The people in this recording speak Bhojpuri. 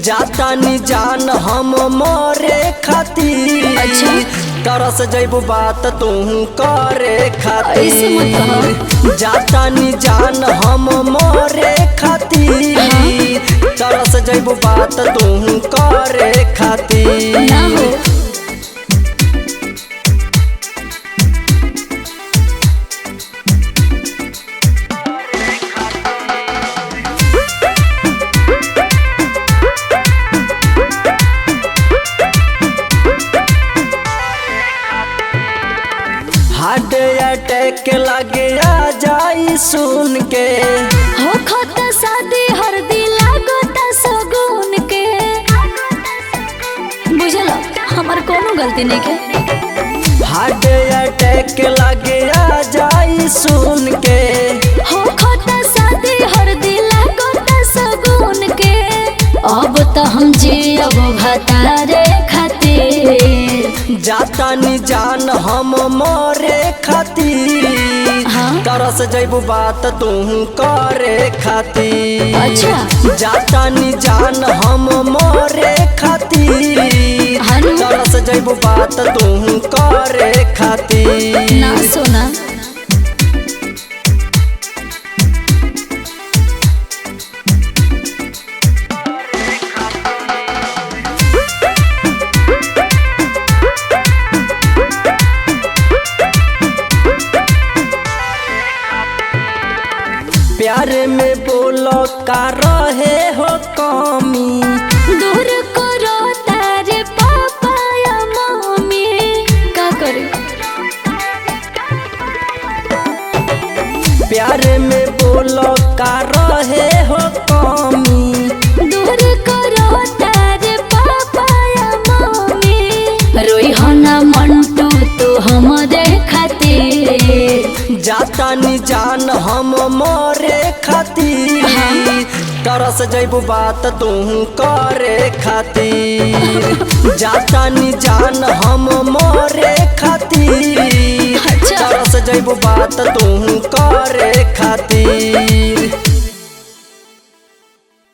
जाता नी जान हम मोरे खातिर। अच्छा तरस जैबू बात तू करे खातिर। जाता नी जान हम मोरे खातिर। तरस जैबू बात तू करे खातिर। ना हो हार्ट अटैक लगे आ जाई सुन के। हो खता शादी हर दिला गोता सगुन के। बुझल हमार कोनो गलती नहीं के। हार्ट अटैक लगे आ जाई सुन के। हो खता शादी हर दिला गोता सगुन के। अब तो हम जियब भतारे खातिर। जाता नी जान हम मोरे खातिर। तरस जैबू बात तू करे खातिर। अच्छा जाता नी जान हम मोरे खातिर। तरस जैबू बात तू करे खातिर। ना सोना प्यार में बोलो का रहे हो कमी। दूर करो तारे पापा या मम्मी। का करे प्यार में बोलो का रहे हो कमी। दूर करो तारे पापा या मम्मी। रोई हो ना मंटू तू हमरे खातिर। जाता नी जान हम मोरे खातिर। तरस जैबू बात तू करे खातिर। जाता नी जान हम मोरे खातिर। तरस जैबू बात तू करे खातिर।